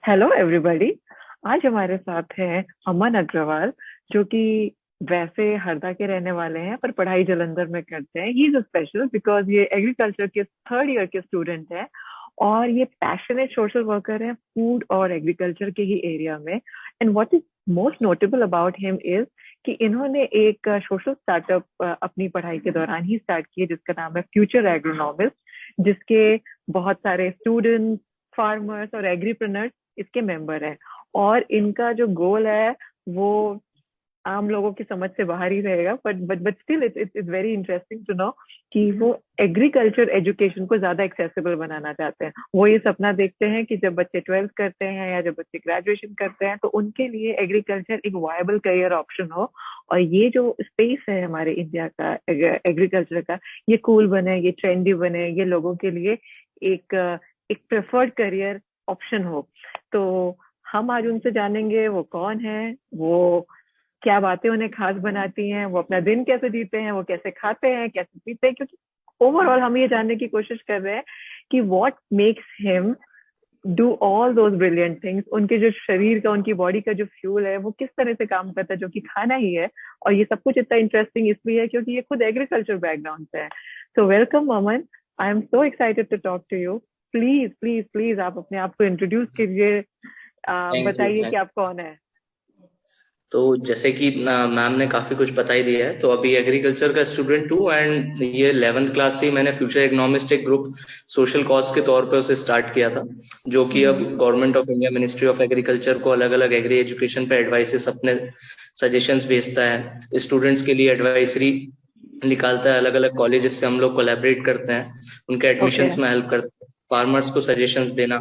Hello everybody. आज हमारे साथ हैं अमन अग्रवाल, जो कि वैसे हरदा के रहने वाले हैं पर पढ़ाई जालंधर में करते हैं। ही इज स्पेशल बिकॉज ये एग्रीकल्चर के थर्ड ईयर के स्टूडेंट हैं और ये पैशनेट सोशल वर्कर हैं फूड और एग्रीकल्चर के ही एरिया में। And what is most notable about him is कि इन्होंने एक सोशल स्टार्टअप अपनी पढ़ाई के दौरान ही स्टार्ट किया जिसका नाम है फ्यूचर एग्रोनॉमिस्ट, जिसके बहुत सारे स्टूडेंट्स, फार्मर्स और एग्रीप्रेन्योर्स इसके मेंबर हैं। और इनका जो गोल है वो आम लोगों की समझ से बाहर ही रहेगा, but still it's it's very interesting to know कि वो एग्रीकल्चर एजुकेशन को ज्यादा एक्सेसिबल बनाना चाहते हैं। वो ये सपना देखते हैं कि जब बच्चे 12th करते हैं या जब बच्चे ग्रेजुएशन करते हैं तो उनके लिए एग्रीकल्चर एक वायबल करियर ऑप्शन हो। और ये जो स्पेस है हमारे इंडिया का एग्रीकल्चर का, ये कूल बने, ये ट्रेंडी बने, ये लोगों के लिए एक एक प्रेफर्ड करियर ऑप्शन हो। तो हम आज उनसे जानेंगे वो कौन है, वो क्या बातें उन्हें खास बनाती हैं, वो अपना दिन कैसे जीते हैं, वो कैसे खाते हैं, कैसे पीते हैं। क्योंकि ओवरऑल हम ये जानने की कोशिश कर रहे हैं कि what makes him do all those brilliant things. उनके जो शरीर का, उनकी बॉडी का जो फ्यूल है वो किस तरह से काम करता है, जो कि खाना ही है। और ये सब कुछ इतना इंटरेस्टिंग इसलिए है क्योंकि ये खुद एग्रीकल्चर बैकग्राउंड से है। So welcome Aman, I am so excited to talk to you. Please please please आप अपने आप को इंट्रोड्यूस कीजिए, थैंक यू बताइए कि थैंक आप कौन है। तो जैसे कि मैम ने काफी कुछ बता ही दिया है, तो अभी एग्रीकल्चर का स्टूडेंट हूँ एंड ये 11th क्लास से ही मैंने फ्यूचर इकोनॉमिस्ट एक ग्रुप सोशल कॉज के तौर पे उसे स्टार्ट किया था, जो कि अब government of India ministry of agriculture को अलग अलग एग्री एजुकेशन पे एडवाइसेस, अपने सजेशंस भेजता है, स्टूडेंट्स के लिए एडवाइजरी निकालता है, अलग अलग कॉलेजेस से हम लोग कोलैबोरेट करते हैं, उनके ओके। एडमिशन्स में हेल्प करते हैं, फार्मर्स को सजेशंस देना,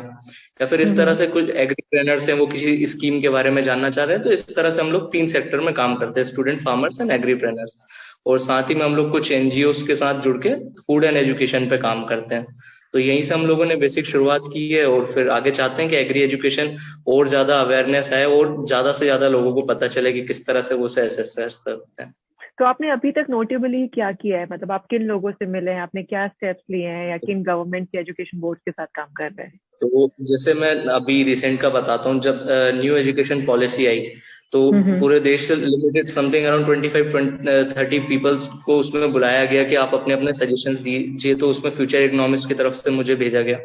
या फिर इस तरह से कुछ एग्रीप्रेन्योर्स हैं वो किसी स्कीम के बारे में जानना चाह रहे हैं, तो इस तरह से हम लोग 3 सेक्टर में काम करते हैं, स्टूडेंट, फार्मर्स एंड एग्रीप्रेन्योर्स। और साथ ही में हम लोग कुछ एनजीओस के साथ जुड़ के फूड एंड एजुकेशन पे काम करते हैं। तो यहीं से हम लोगों ने बेसिक शुरुआत की है और फिर आगे चाहते हैं कि एग्री एजुकेशन और ज्यादा अवेयरनेस है और ज्यादा से ज्यादा लोगों को पता चले कि किस तरह से वो उसे एसेस करते हैं। तो आपने अभी तक नोटेबली क्या किया है, मतलब आप किन लोगों से मिले हैं, आपने क्या स्टेप्स लिए हैं, या किन गवर्नमेंट के एजुकेशन बोर्ड के साथ काम कर रहे हैं। तो जैसे मैं अभी रिसेंट का बताता हूँ, जब न्यू एजुकेशन पॉलिसी आई तो हम्म। पूरे देश से लिमिटेड समथिंग अराउंड 25-30 पीपल्स को उसमें बुलाया गया कि आप अपने अपने सजेशंस दीजिए, तो उसमें फ्यूचर इकोनॉमिक्स की तरफ से मुझे भेजा गया।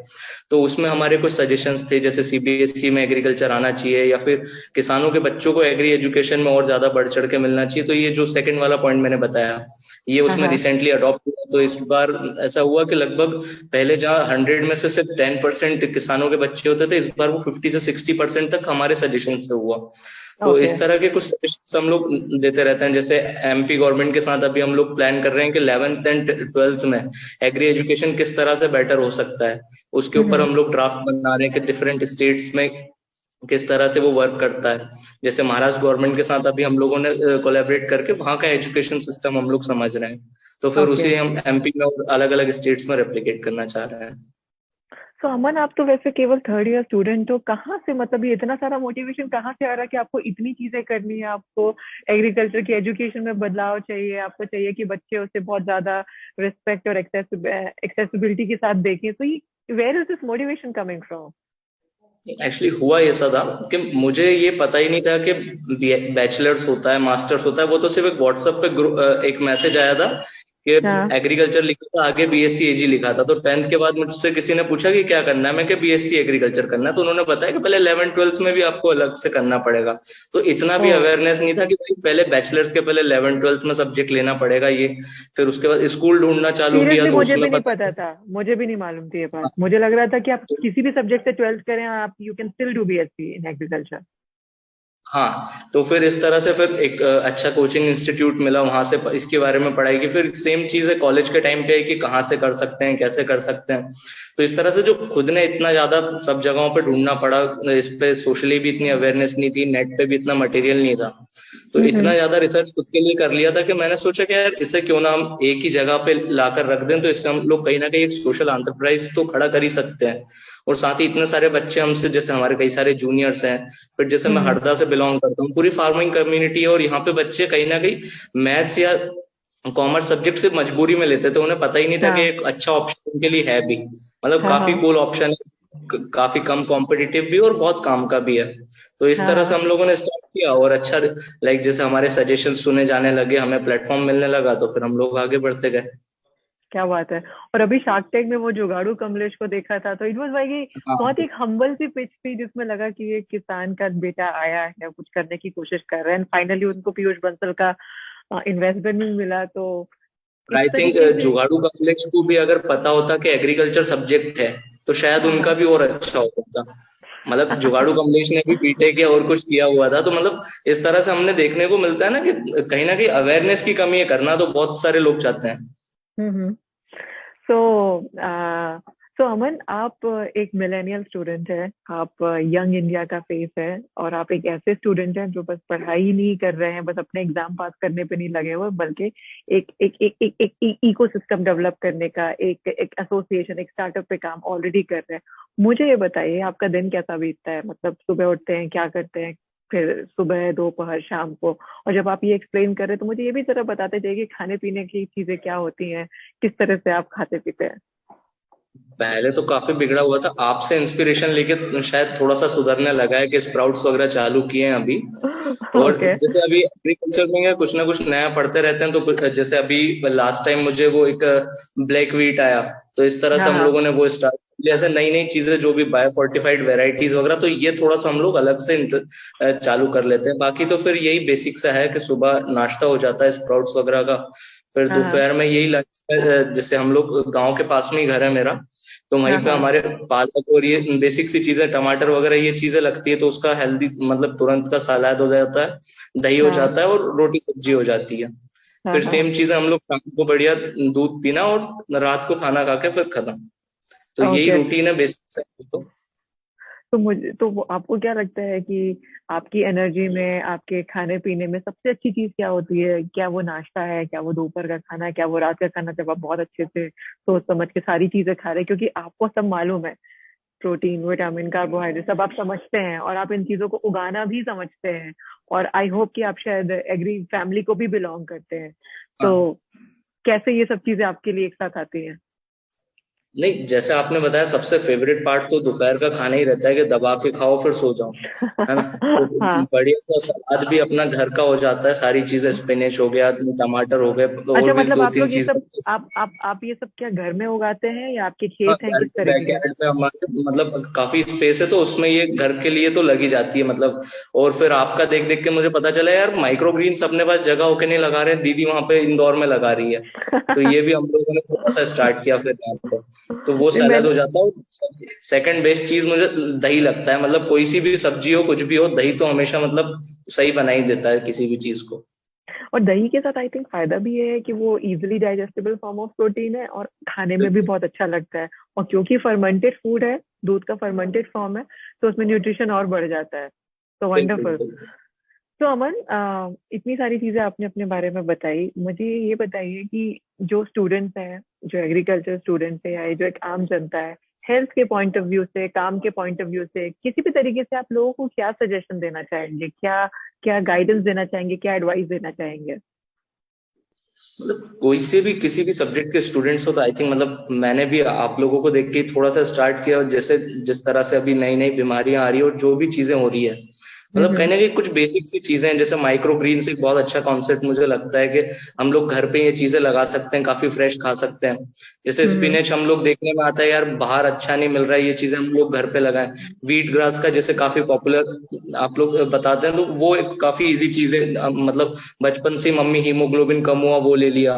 तो उसमें हमारे कुछ सजेशंस थे, जैसे सीबीएसई में एग्रीकल्चर आना चाहिए या फिर किसानों के बच्चों को एग्री एजुकेशन में और ज्यादा बढ़ चढ़ के मिलना चाहिए। तो ये जो सेकंड वाला पॉइंट मैंने बताया, ये हाँ उसमें हाँ। रिसेंटली अडॉप्ट हुआ। तो इस बार ऐसा हुआ कि लगभग पहले जहाँ 100 में से सिर्फ 10% किसानों के बच्चे होते थे, इस बार वो 50 से 60% तक हमारे सजेशन से हुआ। तो ओके। इस तरह के कुछ सजेशन हम लोग देते रहते हैं। जैसे एमपी गवर्नमेंट के साथ अभी हम लोग प्लान कर रहे हैं कि 11th एंड 12th में एग्री एजुकेशन किस तरह से बेटर हो सकता है, उसके ऊपर हम्म। हम लोग ड्राफ्ट बना रहे हैं कि डिफरेंट स्टेट्स में किस तरह से वो वर्क करता है। जैसे महाराष्ट्र गवर्नमेंट के साथ अभी हम लोगों ने कोलैबोरेट करके वहां का एजुकेशन सिस्टम हम लोग समझ रहे हैं, तो फिर ओके। उसे हम एमपी में और अलग अलग स्टेट्स में रेप्लिकेट करना चाह रहे हैं। सो अमन, आप तो वैसे केवल थर्ड ईयर स्टूडेंट हो, कहाँ से, मतलब ये इतना सारा मोटिवेशन कहाँ से आ रहा है कि आपको इतनी चीजें करनी है, आपको एग्रीकल्चर की एजुकेशन में बदलाव चाहिए, आपको चाहिए कि बच्चे उसे बहुत ज्यादा रिस्पेक्ट और एक्सेसिबिलिटी के साथ देखें। तो ये where is this motivation coming from. Actually हुआ ऐसा था कि मुझे ये पता ही नहीं था कि बैचलर्स होता है, मास्टर्स होता है। वो तो सिर्फ एक व्हाट्सएप पे एक मैसेज आया था कि हाँ। एग्रीकल्चर लिखा था, आगे बीएससी एजी लिखा था। तो 10th के बाद मुझसे किसी ने पूछा कि क्या करना है, मैं कि बीएससी एग्रीकल्चर करना है। तो उन्होंने बताया कि पहले 11th-12th में भी आपको अलग से करना पड़ेगा। तो इतना ओ। भी अवेयरनेस नहीं था कि भाई पहले बैचलर्स के पहले 11th-12th में सब्जेक्ट लेना पड़ेगा ये। फिर उसके बाद स्कूल ढूंढना चालू किया सीरियसली तो मुझे भी उसमें नहीं पता पता था, मुझे भी नहीं मालूम थी ये बात। मुझे लग रहा था कि आप किसी भी सब्जेक्ट से 12th करें, आप you can still do BSc in agriculture. हाँ, तो फिर इस तरह से फिर एक अच्छा कोचिंग इंस्टीट्यूट मिला, वहां से इसके बारे में पढ़ाई की। फिर सेम चीज है कॉलेज के टाइम पे है कि कहाँ से कर सकते हैं, कैसे कर सकते हैं। तो इस तरह से जो खुद ने इतना ज्यादा सब जगहों पे ढूंढना पड़ा, इस पे सोशली भी इतनी अवेयरनेस नहीं थी, नेट पे भी इतना मटेरियल नहीं था, तो इतना हम्म। ज्यादा रिसर्च खुद के लिए कर लिया था कि मैंने सोचा कि यार इसे क्यों ना हम एक ही जगह पे लाकर रख दें, तो इससे हम लोग कहीं ना कहीं एक सोशल एंटरप्राइज तो खड़ा कर ही सकते हैं। और साथ ही इतने सारे बच्चे हमसे, जैसे हमारे कई सारे जूनियर्स हैं, फिर जैसे मैं हम्म। हरदा से बिलोंग करता हूँ, पूरी फार्मिंग कम्युनिटी है, और यहाँ पे बच्चे कहीं ना कहीं मैथ्स या कॉमर्स सब्जेक्ट से मजबूरी में लेते थे, उन्हें पता ही नहीं था कि हाँ एक अच्छा ऑप्शन उनके लिए है भी, मतलब हाँ काफी हाँ। कूल ऑप्शन है। काफी कम कॉम्पिटिटिव भी और बहुत काम का भी है। तो इस हाँ तरह से हाँ, हम लोगों ने स्टार्ट किया और अच्छा लाइक जैसे हमारे सजेशन सुने जाने लगे, हमें प्लेटफॉर्म मिलने लगा, तो फिर हम लोग आगे बढ़ते गए। क्या बात है। और अभी शार्क टैंक में वो जुगाड़ू कमलेश को देखा था, तो इट वाज लाइक बहुत हाँ, ही हम्बल सी पिच थी, जिसमें लगा कि ये किसान का बेटा आया है, कुछ करने की कोशिश कर रहा है, एंड फाइनली उनको पीयूष बंसल का इन्वेस्टमेंट भी मिला। तो इस आई थिंक तरीके से। जुगाड़ू कॉम्प्लेक्स को भी अगर पता होता कि एग्रीकल्चर सब्जेक्ट है तो शायद हाँ उनका हाँ। भी और अच्छा होता। मतलब जुगाड़ू कमलेश ने भी बीटेक या और कुछ किया हुआ था, तो मतलब इस तरह से हमने देखने को मिलता है ना कि कहीं ना कहीं अवेयरनेस की कमी है, करना तो बहुत सारे लोग चाहते हैं। हम्म। सो सो अमन, आप एक मिलेनियल स्टूडेंट है, आप यंग इंडिया का फेस है, और आप एक ऐसे स्टूडेंट हैं जो बस पढ़ाई ही नहीं कर रहे हैं, बस अपने एग्जाम पास करने पे नहीं लगे हुए, बल्कि एक एक एक एक, एक इकोसिस्टम डेवलप करने का, एक एक एसोसिएशन, एक स्टार्टअप पे काम ऑलरेडी कर रहे हैं। मुझे ये बताइए, आपका दिन कैसा बीतता है? मतलब सुबह उठते हैं, क्या करते हैं, फिर सुबह दोपहर शाम को? और जब आप ये एक्सप्लेन कर रहे हैं, तो मुझे ये भी जरा बताते जाइए कि खाने पीने की चीजें क्या होती हैं, किस तरह से आप खाते पीते हैं। पहले तो काफी बिगड़ा हुआ था, आपसे इंस्पिरेशन लेके शायद थोड़ा सा सुधरने लगा है कि स्प्राउट्स वगैरह चालू किए हैं अभी। और ओके। जैसे अभी एग्रीकल्चर में कुछ ना कुछ नया पढ़ते रहते हैं, तो जैसे अभी लास्ट टाइम मुझे वो एक ब्लैक व्हीट आया, तो इस तरह से हाँ हम हाँ लोगों ने वो स्टार्ट किया। ऐसे नई नई चीजें जो भी बायो फोर्टिफाइड वेराइटीज वगैरह, तो ये थोड़ा सा हम लोग अलग से चालू कर लेते हैं। बाकी तो फिर यही बेसिक सा है कि सुबह नाश्ता हो जाता है स्प्राउट्स वगैरह का, फिर हाँ हाँ दोपहर में यही लंच। जैसे हम लोग गांव के पास में ही घर है मेरा, तो वहीं हाँ पे हाँ हमारे पालक और ये बेसिक सी चीजें, टमाटर वगैरह ये चीजें लगती है, तो उसका हेल्दी मतलब तुरंत का सलाद हो जाता है, दही हो हाँ जाता है और रोटी सब्जी हो जाती है। हाँ फिर हाँ। सेम चीजें हम लोग शाम को बढ़िया दूध पीना और रात को खाना खा के फिर खत्म। तो यही ओके। रूटीन है बेसिक से तो। तो मुझे तो आपको क्या लगता है कि आपकी एनर्जी में, आपके खाने पीने में सबसे अच्छी चीज क्या होती है? क्या वो नाश्ता है, क्या वो दोपहर का खाना है, क्या वो रात का खाना, जब आप बहुत अच्छे से सोच समझ के सारी चीजें खा रहे हैं? क्योंकि आपको सब मालूम है, प्रोटीन, विटामिन, कार्बोहाइड्रेट सब आप समझते हैं, और आप इन चीजों को उगाना भी समझते हैं। और आई होप कि आप शायद एग्री फैमिली को भी बिलोंग करते हैं। तो हाँ, कैसे ये सब चीजें आपके लिए एक साथ आती हैं? नहीं जैसे आपने बताया सबसे फेवरेट पार्ट तो दोपहर का खाना ही रहता है कि दबा के खाओ फिर सो जाओ, है ना। तो फिर हाँ। बढ़िया, तो सलाद भी अपना घर का हो जाता है, सारी चीजें स्पिनच हो गया, टमाटर हो गए, और अच्छा, भी मतलब दो आप तीन लोग ये चीजें। सब, आप ये सब क्या घर में उगाते हैं, या आपके हाँ, खेत हैं? घर किस के तरीके के? बैकयार्ड में हमारे मतलब काफी स्पेस है, तो उसमें ये घर के लिए तो लगी जाती है मतलब। और फिर आपका देख देख के मुझे पता चला यार माइक्रो ग्रीन्स अपने पास जगह होके नहीं लगा रहे, दीदी वहां पे इंदौर में लगा रही है। तो ये भी हम लोगों ने थोड़ा सा स्टार्ट किया फिर यहाँ पे, तो वो नहीं, सैलेड हो मैंने। जाता है। सेकंड बेस्ट चीज मुझे दही लगता है, मतलब कोई सी भी सब्जी हो कुछ भी हो, दही तो हमेशा मतलब सही बना ही देता है किसी भी चीज को। और दही के साथ आई थिंक फायदा भी ये है कि वो easily digestible form of protein है, और खाने में भी बिल्कुल बहुत अच्छा लगता है। और क्योंकि फर्मेंटेड फूड है, दूध का फर्मेंटेड फॉर्म है, तो उसमें न्यूट्रिशन और बढ़ जाता है। तो बिल्कुल वंडरफुल। बिल्कुल। तो अमन, इतनी सारी चीजें आपने अपने बारे में बताई, मुझे ये बताइए कि जो स्टूडेंट्स हैं, जो एग्रीकल्चर स्टूडेंट्स है, या जो एक आम जनता है, हेल्थ के पॉइंट ऑफ व्यू से, काम के पॉइंट ऑफ व्यू से, किसी भी तरीके से आप लोगों को क्या सजेशन देना चाहेंगे? क्या क्या गाइडेंस देना चाहेंगे? क्या एडवाइस देना चाहेंगे? मतलब कोई से भी किसी भी सब्जेक्ट के स्टूडेंट्स हो तो आई थिंक मतलब मैंने भी आप लोगों को देख के थोड़ा सा स्टार्ट किया, और जैसे जिस तरह से अभी नई नई बीमारियां आ रही है और जो भी चीजें हो रही है, मतलब कहीं हम्म। ना कहीं कुछ बेसिक सी चीजें हैं। जैसे माइक्रो ग्रीन एक बहुत अच्छा कॉन्सेप्ट मुझे लगता है कि हम लोग घर पे ये चीजें लगा सकते हैं, काफी फ्रेश खा सकते हैं। जैसे हम्म। स्पिनच हम लोग देखने में आता है यार बाहर अच्छा नहीं मिल रहा है, ये चीजें हम लोग घर पे लगाएं। व्हीट ग्रास का जैसे काफी पॉपुलर आप लोग बताते हैं, तो वो एक काफी इजी चीज है। मतलब बचपन से मम्मी हीमोग्लोबिन कम हुआ वो ले लिया,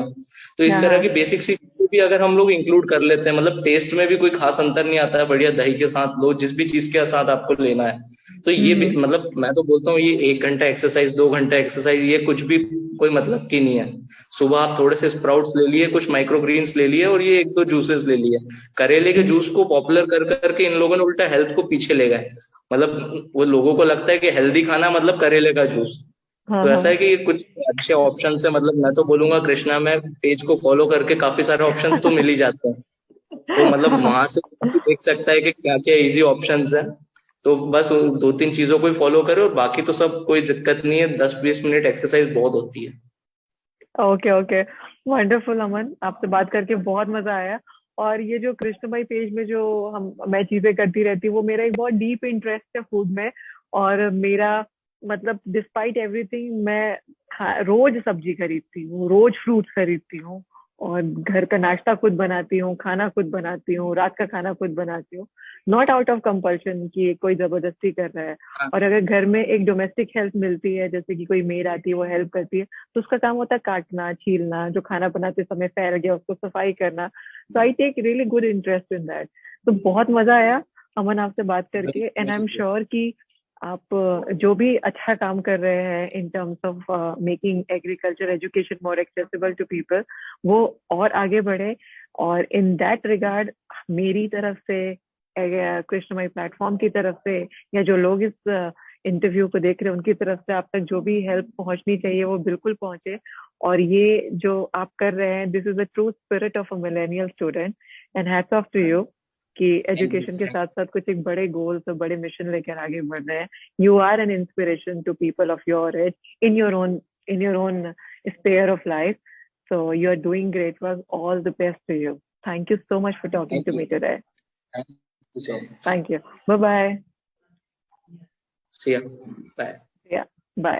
तो इस हाँ तरह की हाँ। बेसिक सी चीजें भी अगर हम लोग इंक्लूड कर लेते हैं, मतलब टेस्ट में भी कोई खास अंतर नहीं आता है, बढ़िया दही के साथ लो, जिस भी चीज के साथ आपको लेना है। तो ये भी हम्म। मतलब मैं तो बोलता हूँ ये 1 घंटा एक्सरसाइज 2 घंटा एक्सरसाइज ये कुछ भी कोई मतलब की नहीं है। सुबह आप थोड़े से स्प्राउट्स ले लिए, कुछ माइक्रो ग्रीन्स ले लिए, और ये 1 2 जूसेस ले लिए। करेले के हम्म। जूस को पॉपुलर कर करके इन लोगों ने उल्टा हेल्थ को पीछे ले गए। मतलब वो लोगों को लगता है कि हेल्दी खाना मतलब करेले का जूस। हाँ तो ऐसा हाँ। है कि ये कुछ अच्छे ऑप्शन है, मतलब मैं तो बोलूंगा कृष्णा में पेज को फॉलो करके काफी सारे ऑप्शन तो मिल ही जाते हैं। तो मतलब वहां से भी देख सकता है कि क्या क्या इजी ऑप्शंस है। तो बस उन 2 3 चीजों को ही फॉलो करो, और बाकी तो सब कोई दिक्कत नहीं है, 10 20 मिनट एक्सरसाइज बहुत होती है। Okay okay. वंडरफुल अमन, आपसे बात करके बहुत मजा आया। और ये जो कृष्णमय पेज में जो मैं चीजें करती रहती हूँ, वो मेरा एक बहुत डीप इंटरेस्ट है फूड में। और मेरा मतलब डिस्पाइट एवरीथिंग, मैं रोज सब्जी खरीदती हूँ, रोज फ्रूट्स खरीदती हूँ, और घर का नाश्ता खुद बनाती हूँ, खाना खुद बनाती हूँ, रात का खाना खुद बनाती हूँ। नॉट आउट ऑफ कंपल्शन कि कोई जबरदस्ती कर रहा है। और अगर घर में एक डोमेस्टिक हेल्प मिलती है, जैसे कि कोई मेड आती है वो हेल्प करती है, तो उसका काम होता है काटना, छीलना, जो खाना बनाते समय फैल गया उसको सफाई करना। तो I take really good interest in that. तो बहुत मजा आया अमन आपसे बात करके, एंड आई एम श्योर कि आप जो भी अच्छा काम कर रहे हैं in terms of making agriculture education more accessible to people, वो और आगे बढ़े। और इन दैट रिगार्ड मेरी तरफ से, कृष्णमय प्लेटफॉर्म की तरफ से, या जो लोग इस इंटरव्यू को देख रहे हैं उनकी तरफ से, आप तक जो भी हेल्प पहुंचनी चाहिए वो बिल्कुल पहुंचे। और ये जो आप कर रहे हैं, this is the true spirit of a millennial student, and hats off to you कि एजुकेशन के साथ साथ कुछ एक बड़े गोल्स और बड़े मिशन लेकर आगे बढ़ रहे हैं। You are an inspiration to people of your age in your own sphere of life. So you are doing great work. All the best to you. Thank you so much for talking to me today. Thank you so much. Thank you. Bye bye. See ya. Bye. Yeah. Bye.